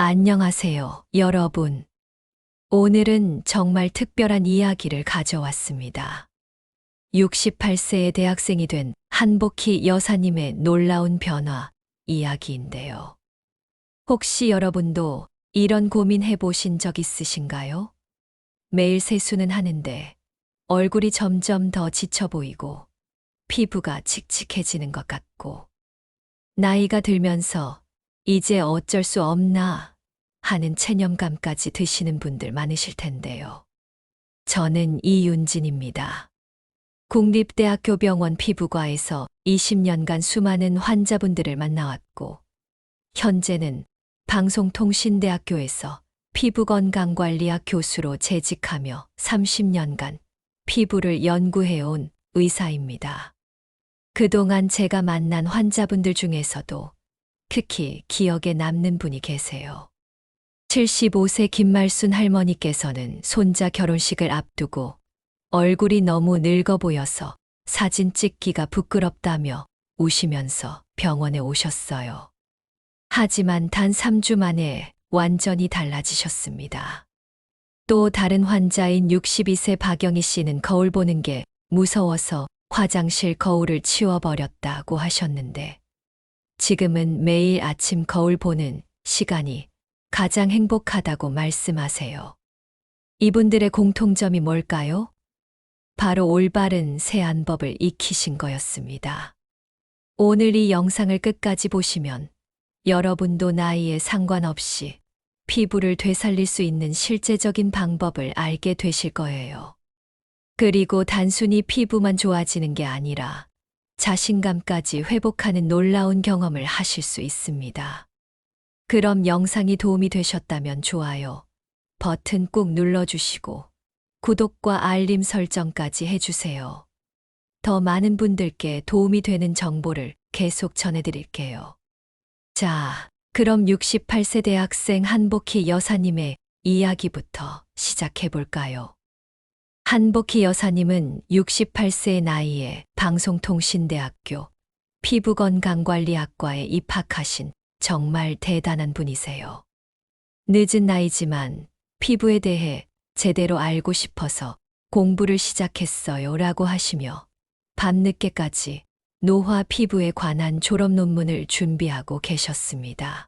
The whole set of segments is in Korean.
안녕하세요, 여러분. 오늘은 정말 특별한 이야기를 가져왔습니다. 68세의 대학생이 된 한복희 여사님의 놀라운 변화 이야기인데요. 혹시 여러분도 이런 고민 해보신 적 있으신가요? 매일 세수는 하는데 얼굴이 점점 더 지쳐 보이고 피부가 칙칙해지는 것 같고 나이가 들면서 이제 어쩔 수 없나 하는 체념감까지 드시는 분들 많으실 텐데요. 저는 이윤진입니다. 국립대학교 병원 피부과에서 20년간 수많은 환자분들을 만나왔고, 현재는 방송통신대학교에서 피부건강관리학 교수로 재직하며 30년간 피부를 연구해온 의사입니다. 그동안 제가 만난 환자분들 중에서도 특히 기억에 남는 분이 계세요. 75세 김말순 할머니께서는 손자 결혼식을 앞두고 얼굴이 너무 늙어 보여서 사진 찍기가 부끄럽다며 우시면서 병원에 오셨어요. 하지만 단 3주 만에 완전히 달라지셨습니다. 또 다른 환자인 62세 박영희 씨는 거울 보는 게 무서워서 화장실 거울을 치워버렸다고 하셨는데, 지금은 매일 아침 거울 보는 시간이 가장 행복하다고 말씀하세요. 이분들의 공통점이 뭘까요? 바로 올바른 세안법을 익히신 거였습니다. 오늘 이 영상을 끝까지 보시면 여러분도 나이에 상관없이 피부를 되살릴 수 있는 실제적인 방법을 알게 되실 거예요. 그리고 단순히 피부만 좋아지는 게 아니라 자신감까지 회복하는 놀라운 경험을 하실 수 있습니다. 그럼 영상이 도움이 되셨다면 좋아요 버튼 꾹 눌러주시고 구독과 알림 설정까지 해주세요. 더 많은 분들께 도움이 되는 정보를 계속 전해드릴게요. 자, 그럼 68세 대학생 한복희 여사님의 이야기부터 시작해볼까요? 한복희 여사님은 68세의 나이에 방송통신대학교 피부건강관리학과에 입학하신 정말 대단한 분이세요. 늦은 나이지만 피부에 대해 제대로 알고 싶어서 공부를 시작했어요 라고 하시며 밤늦게까지 노화 피부에 관한 졸업 논문을 준비하고 계셨습니다.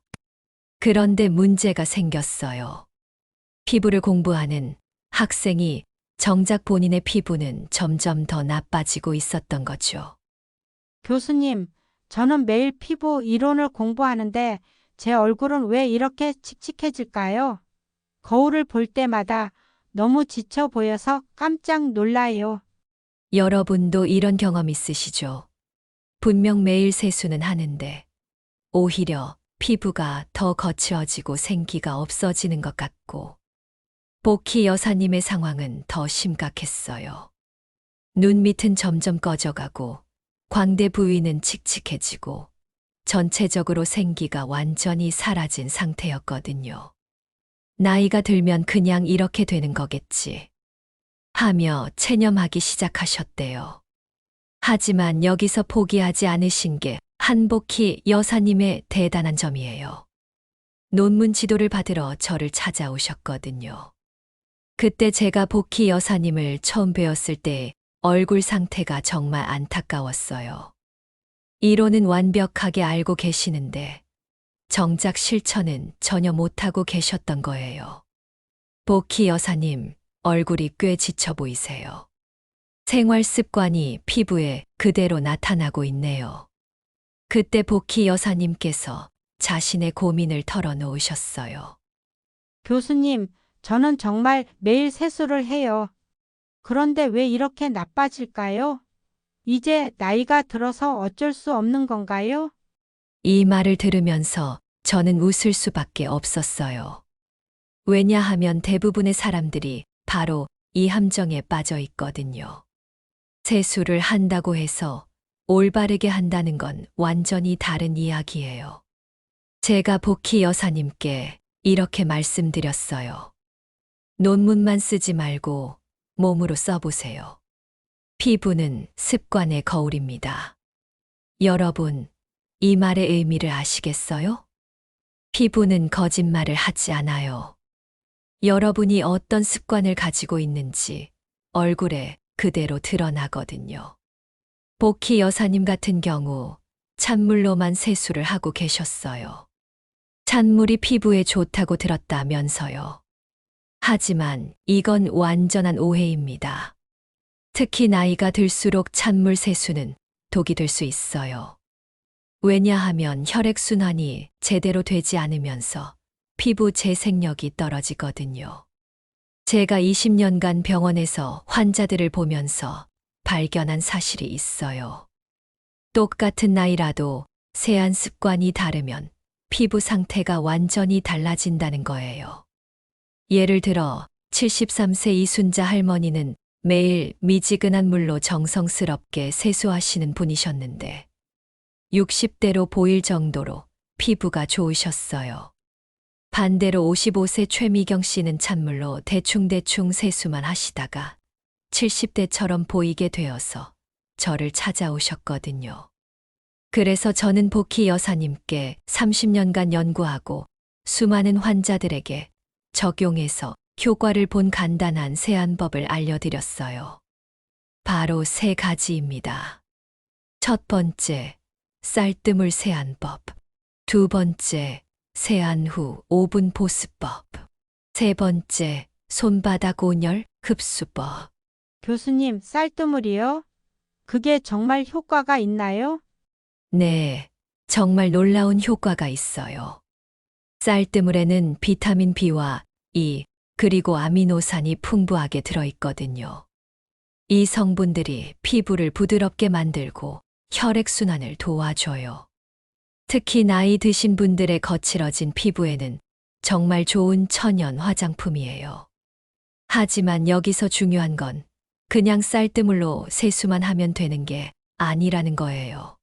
그런데 문제가 생겼어요. 피부를 공부하는 학생이 정작 본인의 피부는 점점 더 나빠지고 있었던 거죠. 교수님, 저는 매일 피부 이론을 공부하는데 제 얼굴은 왜 이렇게 칙칙해질까요? 거울을 볼 때마다 너무 지쳐 보여서 깜짝 놀라요. 여러분도 이런 경험 있으시죠? 분명 매일 세수는 하는데 오히려 피부가 더 거칠어지고 생기가 없어지는 것 같고, 복희 여사님의 상황은 더 심각했어요. 눈 밑은 점점 꺼져가고 광대 부위는 칙칙해지고 전체적으로 생기가 완전히 사라진 상태였거든요. 나이가 들면 그냥 이렇게 되는 거겠지 하며 체념하기 시작하셨대요. 하지만 여기서 포기하지 않으신 게 한복희 여사님의 대단한 점이에요. 논문 지도를 받으러 저를 찾아오셨거든요. 그때 제가 복희 여사님을 처음 뵈었을 때 얼굴 상태가 정말 안타까웠어요. 이론은 완벽하게 알고 계시는데 정작 실천은 전혀 못하고 계셨던 거예요. 복희 여사님, 얼굴이 꽤 지쳐 보이세요. 생활 습관이 피부에 그대로 나타나고 있네요. 그때 복희 여사님께서 자신의 고민을 털어놓으셨어요. 교수님, 저는 정말 매일 세수를 해요. 그런데 왜 이렇게 나빠질까요? 이제 나이가 들어서 어쩔 수 없는 건가요? 이 말을 들으면서 저는 웃을 수밖에 없었어요. 왜냐하면 대부분의 사람들이 바로 이 함정에 빠져 있거든요. 세수를 한다고 해서 올바르게 한다는 건 완전히 다른 이야기예요. 제가 복희 여사님께 이렇게 말씀드렸어요. 논문만 쓰지 말고 몸으로 써보세요. 피부는 습관의 거울입니다. 여러분, 이 말의 의미를 아시겠어요? 피부는 거짓말을 하지 않아요. 여러분이 어떤 습관을 가지고 있는지 얼굴에 그대로 드러나거든요. 복희 여사님 같은 경우 찬물로만 세수를 하고 계셨어요. 찬물이 피부에 좋다고 들었다면서요. 하지만 이건 완전한 오해입니다. 특히 나이가 들수록 찬물 세수는 독이 될 수 있어요. 왜냐하면 혈액순환이 제대로 되지 않으면서 피부 재생력이 떨어지거든요. 제가 20년간 병원에서 환자들을 보면서 발견한 사실이 있어요. 똑같은 나이라도 세안 습관이 다르면 피부 상태가 완전히 달라진다는 거예요. 예를 들어 73세 이순자 할머니는 매일 미지근한 물로 정성스럽게 세수하시는 분이셨는데 60대로 보일 정도로 피부가 좋으셨어요. 반대로 55세 최미경 씨는 찬물로 대충대충 세수만 하시다가 70대처럼 보이게 되어서 저를 찾아오셨거든요. 그래서 저는 복희 여사님께 30년간 연구하고 수많은 환자들에게 적용해서 효과를 본 간단한 세안법을 알려드렸어요. 바로 3가지입니다. 첫 번째, 쌀뜨물 세안법. 두 번째, 세안 후 5분 보습법. 세 번째, 손바닥 온열 흡수법. 교수님, 쌀뜨물이요? 그게 정말 효과가 있나요? 네, 정말 놀라운 효과가 있어요. 쌀뜨물에는 비타민 B와 E, 그리고 아미노산이 풍부하게 들어있거든요. 이 성분들이 피부를 부드럽게 만들고 혈액순환을 도와줘요. 특히 나이 드신 분들의 거칠어진 피부에는 정말 좋은 천연 화장품이에요. 하지만 여기서 중요한 건 그냥 쌀뜨물로 세수만 하면 되는 게 아니라는 거예요.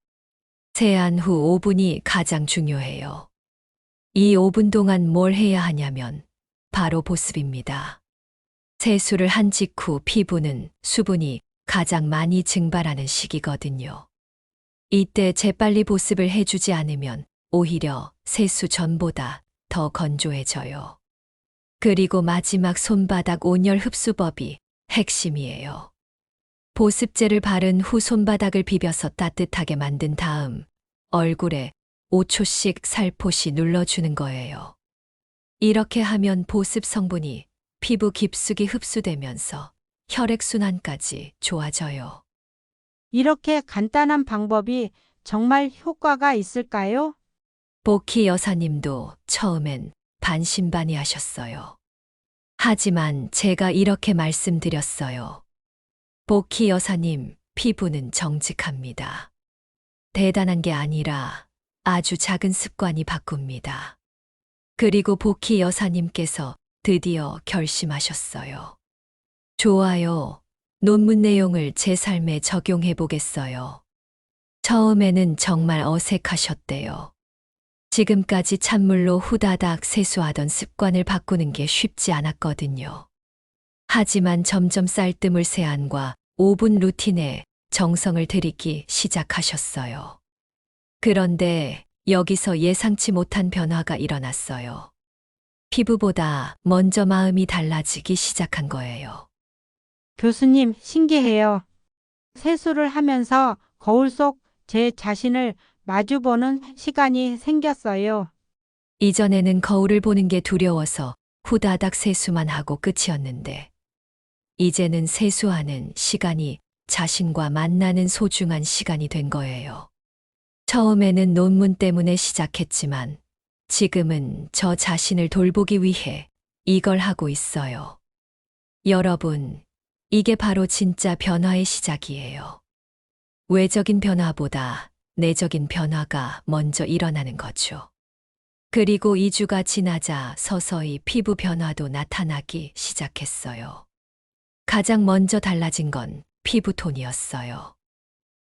세안 후 5분이 가장 중요해요. 이 5분 동안 뭘 해야 하냐면 바로 보습입니다. 세수를 한 직후 피부는 수분이 가장 많이 증발하는 시기거든요. 이때 재빨리 보습을 해주지 않으면 오히려 세수 전보다 더 건조해져요. 그리고 마지막 손바닥 온열 흡수법이 핵심이에요. 보습제를 바른 후 손바닥을 비벼서 따뜻하게 만든 다음 얼굴에 5초씩 살포시 눌러주는 거예요. 이렇게 하면 보습 성분이 피부 깊숙이 흡수되면서 혈액순환까지 좋아져요. 이렇게 간단한 방법이 정말 효과가 있을까요? 복희 여사님도 처음엔 반신반의하셨어요. 하지만 제가 이렇게 말씀드렸어요. 복희 여사님, 피부는 정직합니다. 대단한 게 아니라 아주 작은 습관이 바꿉니다. 그리고 복희 여사님께서 드디어 결심하셨어요. 좋아요. 논문 내용을 제 삶에 적용해 보겠어요. 처음에는 정말 어색하셨대요. 지금까지 찬물로 후다닥 세수하던 습관을 바꾸는 게 쉽지 않았거든요. 하지만 점점 쌀뜨물 세안과 5분 루틴에 정성을 들이기 시작하셨어요. 그런데 여기서 예상치 못한 변화가 일어났어요. 피부보다 먼저 마음이 달라지기 시작한 거예요. 교수님, 신기해요. 세수를 하면서 거울 속 제 자신을 마주보는 시간이 생겼어요. 이전에는 거울을 보는 게 두려워서 후다닥 세수만 하고 끝이었는데, 이제는 세수하는 시간이 자신과 만나는 소중한 시간이 된 거예요. 처음에는 논문 때문에 시작했지만 지금은 저 자신을 돌보기 위해 이걸 하고 있어요. 여러분, 이게 바로 진짜 변화의 시작이에요. 외적인 변화보다 내적인 변화가 먼저 일어나는 거죠. 그리고 2주가 지나자 서서히 피부 변화도 나타나기 시작했어요. 가장 먼저 달라진 건 피부톤이었어요.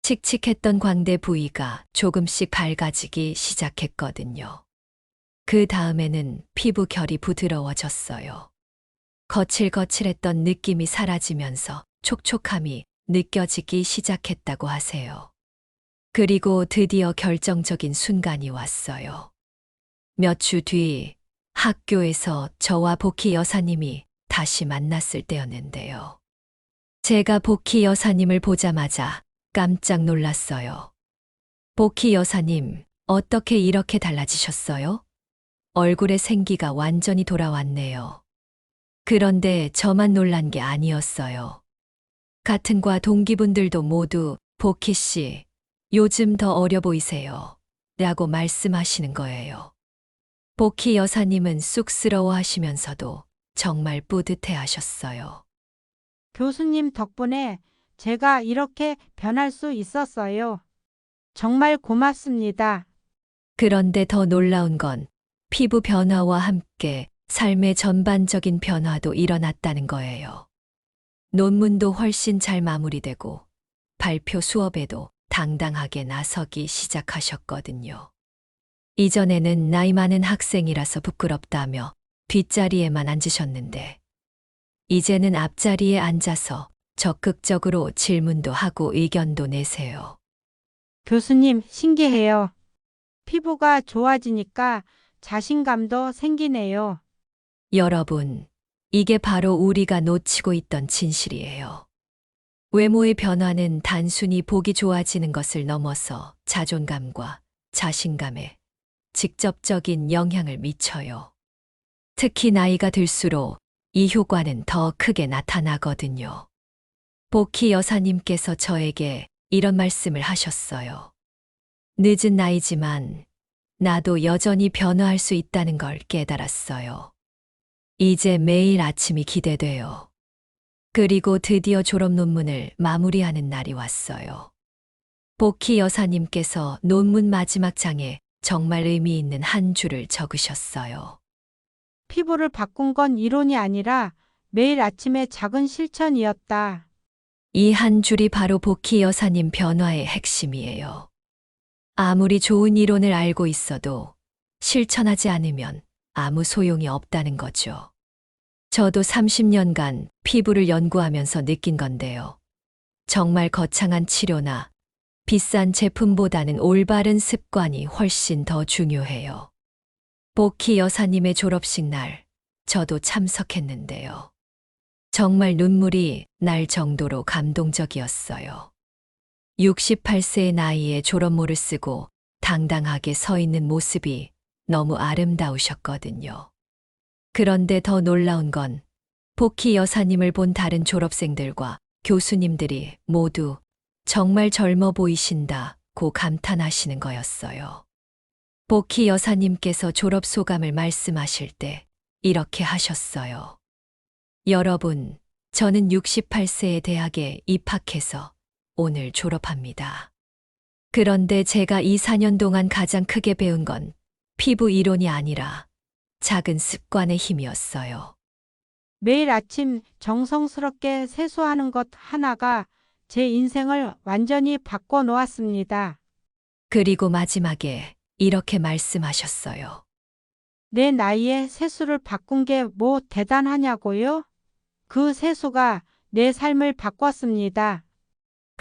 칙칙했던 광대 부위가 조금씩 밝아지기 시작했거든요. 그 다음에는 피부 결이 부드러워졌어요. 거칠거칠했던 느낌이 사라지면서 촉촉함이 느껴지기 시작했다고 하세요. 그리고 드디어 결정적인 순간이 왔어요. 몇 주 뒤 학교에서 저와 복희 여사님이 다시 만났을 때였는데요. 제가 복희 여사님을 보자마자 깜짝 놀랐어요. 복희 여사님, 어떻게 이렇게 달라지셨어요? 얼굴에 생기가 완전히 돌아왔네요. 그런데 저만 놀란 게 아니었어요. 같은 과 동기분들도 모두 복희 씨, 요즘 더 어려 보이세요. 라고 말씀하시는 거예요. 복희 여사님은 쑥스러워 하시면서도 정말 뿌듯해 하셨어요. 교수님 덕분에 제가 이렇게 변할 수 있었어요. 정말 고맙습니다. 그런데 더 놀라운 건 피부 변화와 함께 삶의 전반적인 변화도 일어났다는 거예요. 논문도 훨씬 잘 마무리되고 발표 수업에도 당당하게 나서기 시작하셨거든요. 이전에는 나이 많은 학생이라서 부끄럽다며 뒷자리에만 앉으셨는데 이제는 앞자리에 앉아서 적극적으로 질문도 하고 의견도 내세요. 교수님, 신기해요. 피부가 좋아지니까 자신감도 생기네요. 여러분, 이게 바로 우리가 놓치고 있던 진실이에요. 외모의 변화는 단순히 보기 좋아지는 것을 넘어서 자존감과 자신감에 직접적인 영향을 미쳐요. 특히 나이가 들수록 이 효과는 더 크게 나타나거든요. 복희 여사님께서 저에게 이런 말씀을 하셨어요. 늦은 나이지만 나도 여전히 변화할 수 있다는 걸 깨달았어요. 이제 매일 아침이 기대돼요. 그리고 드디어 졸업 논문을 마무리하는 날이 왔어요. 복희 여사님께서 논문 마지막 장에 정말 의미 있는 한 줄을 적으셨어요. 피부를 바꾼 건 이론이 아니라 매일 아침의 작은 실천이었다. 이 한 줄이 바로 복희 여사님 변화의 핵심이에요. 아무리 좋은 이론을 알고 있어도 실천하지 않으면 아무 소용이 없다는 거죠. 저도 30년간 피부를 연구하면서 느낀 건데요. 정말 거창한 치료나 비싼 제품보다는 올바른 습관이 훨씬 더 중요해요. 복희 여사님의 졸업식 날, 저도 참석했는데요. 정말 눈물이 날 정도로 감동적이었어요. 68세의 나이에 졸업모를 쓰고 당당하게 서 있는 모습이 너무 아름다우셨거든요. 그런데 더 놀라운 건 복희 여사님을 본 다른 졸업생들과 교수님들이 모두 정말 젊어 보이신다고 감탄하시는 거였어요. 복희 여사님께서 졸업 소감을 말씀하실 때 이렇게 하셨어요. 여러분, 저는 68세의 대학에 입학해서 오늘 졸업합니다. 그런데 제가 이 4년 동안 가장 크게 배운 건 피부 이론이 아니라 작은 습관의 힘이었어요. 매일 아침 정성스럽게 세수하는 것 하나가 제 인생을 완전히 바꿔 놓았습니다. 그리고 마지막에 이렇게 말씀하셨어요. 내 나이에 세수를 바꾼 게 뭐 대단하냐고요? 그 세수가 내 삶을 바꿨습니다.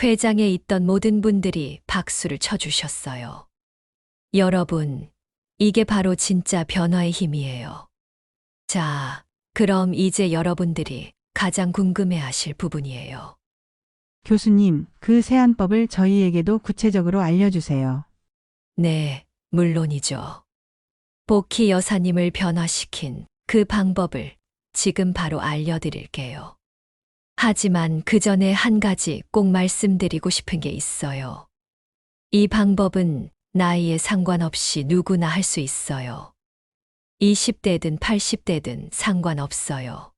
회장에 있던 모든 분들이 박수를 쳐주셨어요. 여러분, 이게 바로 진짜 변화의 힘이에요. 자, 그럼 이제 여러분들이 가장 궁금해 하실 부분이에요. 교수님, 그 세안법을 저희에게도 구체적으로 알려주세요. 네, 물론이죠. 복희 여사님을 변화시킨 그 방법을 지금 바로 알려드릴게요. 하지만 그 전에 한 가지 꼭 말씀드리고 싶은 게 있어요. 이 방법은 나이에 상관없이 누구나 할 수 있어요. 20대든 80대든 상관없어요.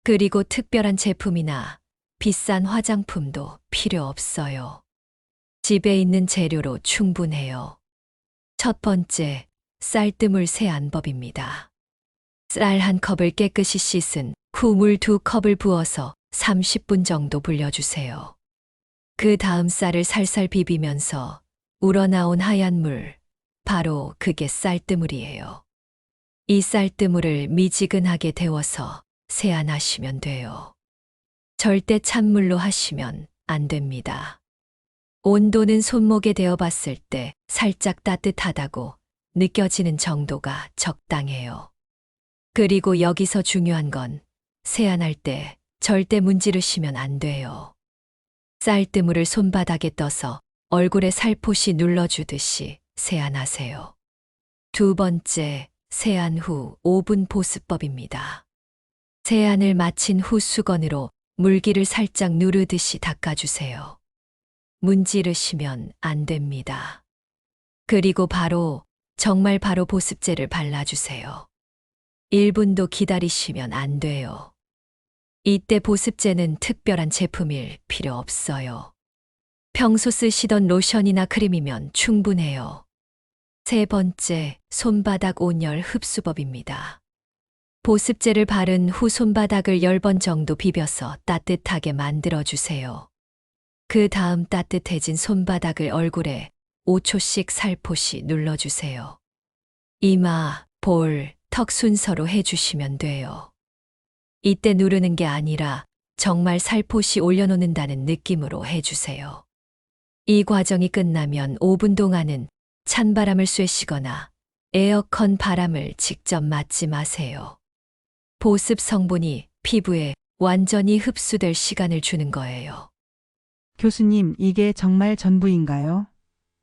그리고 특별한 제품이나 비싼 화장품도 필요 없어요. 집에 있는 재료로 충분해요. 첫 번째, 쌀뜨물 세안법입니다. 쌀 한 컵을 깨끗이 씻은 후 물 2컵을 부어서 30분 정도 불려주세요. 그 다음 쌀을 살살 비비면서 우러나온 하얀 물, 바로 그게 쌀뜨물이에요. 이 쌀뜨물을 미지근하게 데워서 세안하시면 돼요. 절대 찬물로 하시면 안 됩니다. 온도는 손목에 대어 봤을 때 살짝 따뜻하다고 느껴지는 정도가 적당해요. 그리고 여기서 중요한 건 세안할 때 절대 문지르시면 안 돼요. 쌀뜨물을 손바닥에 떠서 얼굴에 살포시 눌러주듯이 세안하세요. 두 번째, 세안 후 5분 보습법입니다. 세안을 마친 후 수건으로 물기를 살짝 누르듯이 닦아주세요. 문지르시면 안 됩니다. 그리고 정말 바로 보습제를 발라주세요. 1분도 기다리시면 안 돼요. 이때 보습제는 특별한 제품일 필요 없어요. 평소 쓰시던 로션이나 크림이면 충분해요. 세 번째, 손바닥 온열 흡수법입니다. 보습제를 바른 후 손바닥을 10번 정도 비벼서 따뜻하게 만들어주세요. 그 다음 따뜻해진 손바닥을 얼굴에 5초씩 살포시 눌러주세요. 이마, 볼, 턱 순서로 해주시면 돼요. 이때 누르는 게 아니라 정말 살포시 올려놓는다는 느낌으로 해주세요. 이 과정이 끝나면 5분 동안은 찬바람을 쐬시거나 에어컨 바람을 직접 맞지 마세요. 보습 성분이 피부에 완전히 흡수될 시간을 주는 거예요. 교수님, 이게 정말 전부인가요?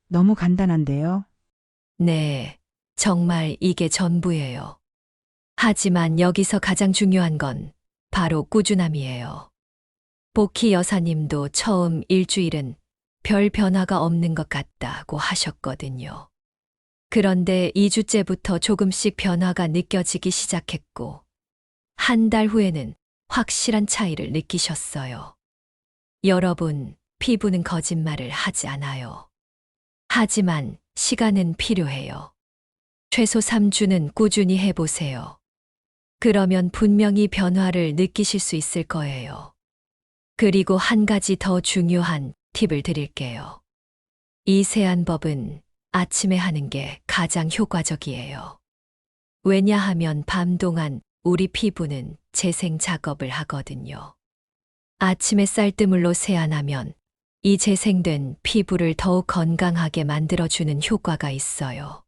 너무 간단한데요. 네, 정말 이게 전부예요. 하지만 여기서 가장 중요한 건 바로 꾸준함이에요. 복희 여사님도 처음 일주일은 별 변화가 없는 것 같다고 하셨거든요. 그런데 2주째부터 조금씩 변화가 느껴지기 시작했고, 한 달 후에는 확실한 차이를 느끼셨어요. 여러분, 피부는 거짓말을 하지 않아요. 하지만 시간은 필요해요. 최소 3주는 꾸준히 해보세요. 그러면 분명히 변화를 느끼실 수 있을 거예요. 그리고 한 가지 더 중요한 팁을 드릴게요. 이 세안법은 아침에 하는 게 가장 효과적이에요. 왜냐하면 밤 동안 우리 피부는 재생 작업을 하거든요. 아침에 쌀뜨물로 세안하면 이 재생된 피부를 더욱 건강하게 만들어주는 효과가 있어요.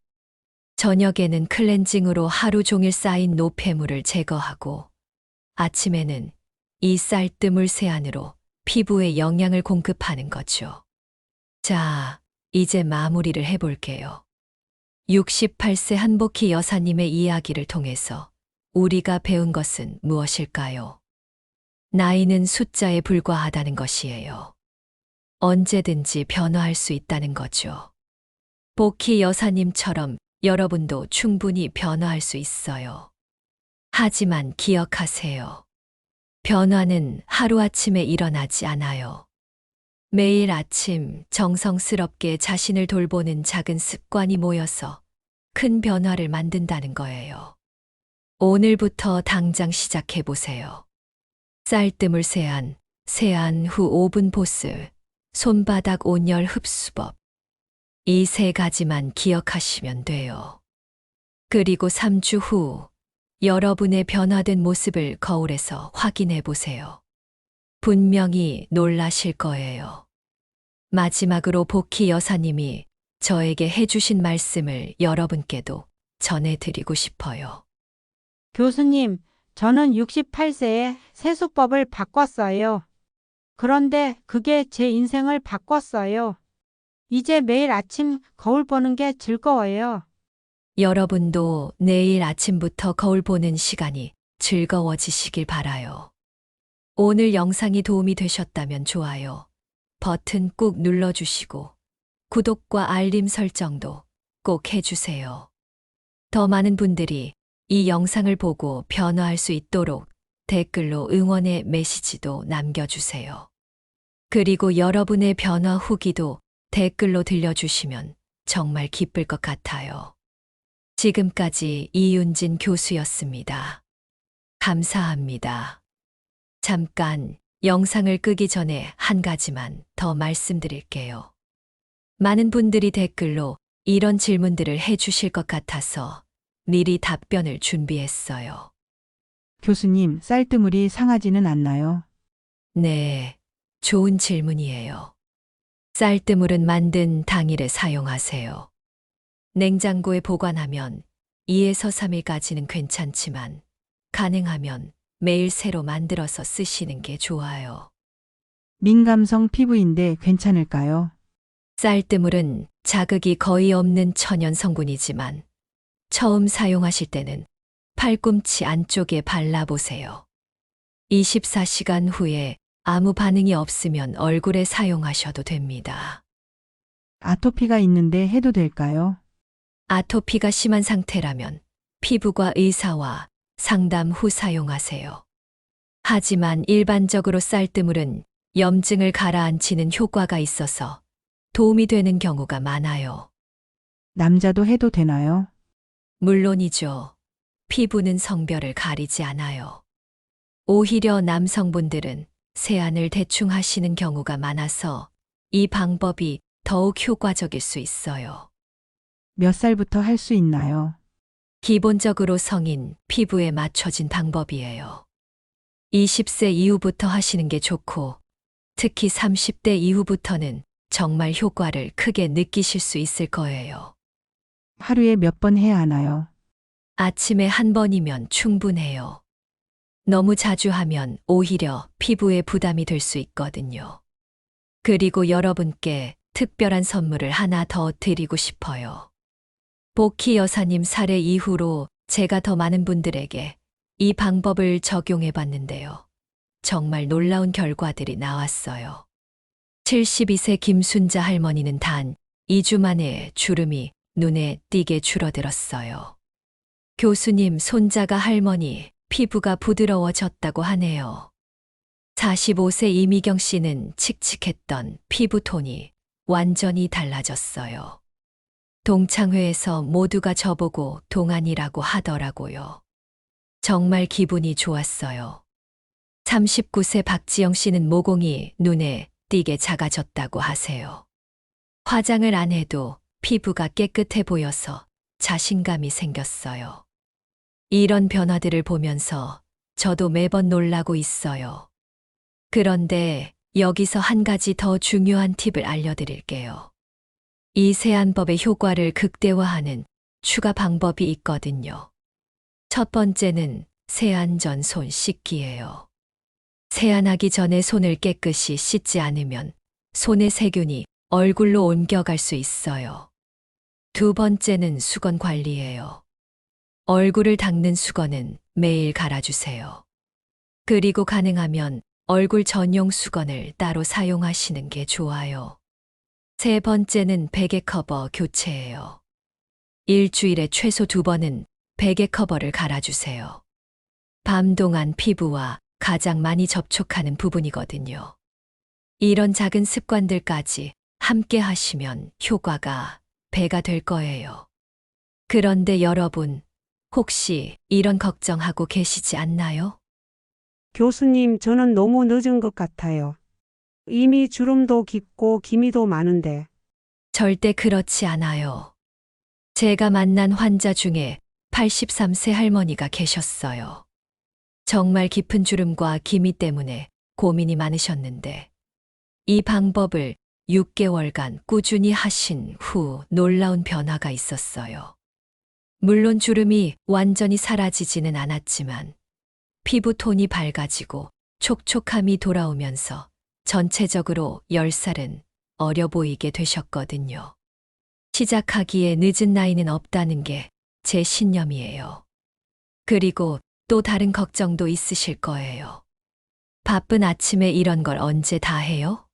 저녁에는 클렌징으로 하루 종일 쌓인 노폐물을 제거하고, 아침에는 이 쌀뜨물 세안으로 피부에 영양을 공급하는 거죠. 자, 이제 마무리를 해볼게요. 68세 한복희 여사님의 이야기를 통해서 우리가 배운 것은 무엇일까요? 나이는 숫자에 불과하다는 것이에요. 언제든지 변화할 수 있다는 거죠. 복희 여사님처럼 여러분도 충분히 변화할 수 있어요. 하지만 기억하세요. 변화는 하루아침에 일어나지 않아요. 매일 아침 정성스럽게 자신을 돌보는 작은 습관이 모여서 큰 변화를 만든다는 거예요. 오늘부터 당장 시작해보세요. 쌀뜨물 세안, 세안 후 5분 보습, 손바닥 온열 흡수법. 이 세 가지만 기억하시면 돼요. 그리고 3주 후 여러분의 변화된 모습을 거울에서 확인해 보세요. 분명히 놀라실 거예요. 마지막으로 복희 여사님이 저에게 해주신 말씀을 여러분께도 전해드리고 싶어요. 교수님, 저는 68세에 세수법을 바꿨어요. 그런데 그게 제 인생을 바꿨어요. 이제 매일 아침 거울 보는 게 즐거워요. 여러분도 내일 아침부터 거울 보는 시간이 즐거워지시길 바라요. 오늘 영상이 도움이 되셨다면 좋아요 버튼 꾹 눌러주시고 구독과 알림 설정도 꼭 해주세요. 더 많은 분들이 이 영상을 보고 변화할 수 있도록 댓글로 응원의 메시지도 남겨주세요. 그리고 여러분의 변화 후기도 댓글로 들려주시면 정말 기쁠 것 같아요. 지금까지 이윤진 교수였습니다. 감사합니다. 잠깐 영상을 끄기 전에 한 가지만 더 말씀드릴게요. 많은 분들이 댓글로 이런 질문들을 해주실 것 같아서 미리 답변을 준비했어요. 교수님, 쌀뜨물이 상하지는 않나요? 네, 좋은 질문이에요. 쌀뜨물은 만든 당일에 사용하세요. 냉장고에 보관하면 2에서 3일까지는 괜찮지만 가능하면 매일 새로 만들어서 쓰시는 게 좋아요. 민감성 피부인데 괜찮을까요? 쌀뜨물은 자극이 거의 없는 천연 성분이지만 처음 사용하실 때는 팔꿈치 안쪽에 발라보세요. 24시간 후에 아무 반응이 없으면 얼굴에 사용하셔도 됩니다. 아토피가 있는데 해도 될까요? 아토피가 심한 상태라면 피부과 의사와 상담 후 사용하세요. 하지만 일반적으로 쌀뜨물은 염증을 가라앉히는 효과가 있어서 도움이 되는 경우가 많아요. 남자도 해도 되나요? 물론이죠. 피부는 성별을 가리지 않아요. 오히려 남성분들은 세안을 대충 하시는 경우가 많아서 이 방법이 더욱 효과적일 수 있어요. 몇 살부터 할 수 있나요? 기본적으로 성인 피부에 맞춰진 방법이에요. 20세 이후부터 하시는 게 좋고, 특히 30대 이후부터는 정말 효과를 크게 느끼실 수 있을 거예요. 하루에 몇 번 해야 하나요? 아침에 한 번이면 충분해요. 너무 자주 하면 오히려 피부에 부담이 될 수 있거든요. 그리고 여러분께 특별한 선물을 하나 더 드리고 싶어요. 복희 여사님 사례 이후로 제가 더 많은 분들에게 이 방법을 적용해 봤는데요. 정말 놀라운 결과들이 나왔어요. 72세 김순자 할머니는 단 2주 만에 주름이 눈에 띄게 줄어들었어요. 교수님 손자가 할머니 피부가 부드러워졌다고 하네요. 45세 이미경 씨는 칙칙했던 피부톤이 완전히 달라졌어요. 동창회에서 모두가 저보고 동안이라고 하더라고요. 정말 기분이 좋았어요. 39세 박지영 씨는 모공이 눈에 띄게 작아졌다고 하세요. 화장을 안 해도 피부가 깨끗해 보여서 자신감이 생겼어요. 이런 변화들을 보면서 저도 매번 놀라고 있어요. 그런데 여기서 한 가지 더 중요한 팁을 알려드릴게요. 이 세안법의 효과를 극대화하는 추가 방법이 있거든요. 첫 번째는 세안 전 손 씻기예요. 세안하기 전에 손을 깨끗이 씻지 않으면 손의 세균이 얼굴로 옮겨갈 수 있어요. 두 번째는 수건 관리예요. 얼굴을 닦는 수건은 매일 갈아주세요. 그리고 가능하면 얼굴 전용 수건을 따로 사용하시는 게 좋아요. 세 번째는 베개 커버 교체예요. 일주일에 최소 2번은 베개 커버를 갈아주세요. 밤 동안 피부와 가장 많이 접촉하는 부분이거든요. 이런 작은 습관들까지 함께 하시면 효과가 배가 될 거예요. 그런데 여러분, 혹시 이런 걱정하고 계시지 않나요? 교수님, 저는 너무 늦은 것 같아요. 이미 주름도 깊고 기미도 많은데. 절대 그렇지 않아요. 제가 만난 환자 중에 83세 할머니가 계셨어요. 정말 깊은 주름과 기미 때문에 고민이 많으셨는데 이 방법을 6개월간 꾸준히 하신 후 놀라운 변화가 있었어요. 물론 주름이 완전히 사라지지는 않았지만 피부 톤이 밝아지고 촉촉함이 돌아오면서 전체적으로 10살은 어려 보이게 되셨거든요. 시작하기에 늦은 나이는 없다는 게 제 신념이에요. 그리고 또 다른 걱정도 있으실 거예요. 바쁜 아침에 이런 걸 언제 다 해요?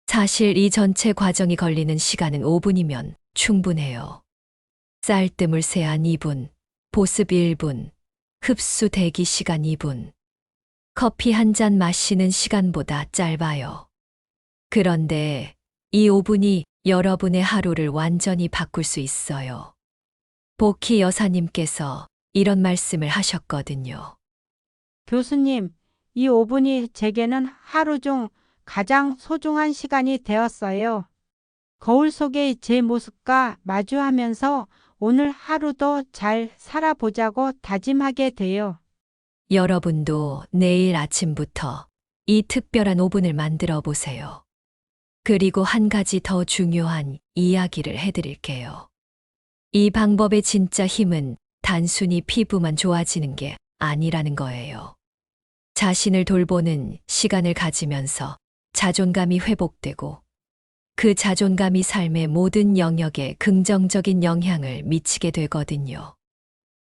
사실 이 전체 과정이 걸리는 시간은 5분이면 충분해요. 쌀뜨물 세안 2분, 보습 1분, 흡수 대기 시간 2분. 커피 한 잔 마시는 시간보다 짧아요. 그런데 이 5분이 여러분의 하루를 완전히 바꿀 수 있어요. 복희 여사님께서 이런 말씀을 하셨거든요. 교수님, 이 5분이 제게는 하루 중 가장 소중한 시간이 되었어요. 거울 속의 제 모습과 마주하면서 오늘 하루도 잘 살아보자고 다짐하게 돼요. 여러분도 내일 아침부터 이 특별한 5분을 만들어 보세요. 그리고 한 가지 더 중요한 이야기를 해드릴게요. 이 방법의 진짜 힘은 단순히 피부만 좋아지는 게 아니라는 거예요. 자신을 돌보는 시간을 가지면서 자존감이 회복되고 그 자존감이 삶의 모든 영역에 긍정적인 영향을 미치게 되거든요.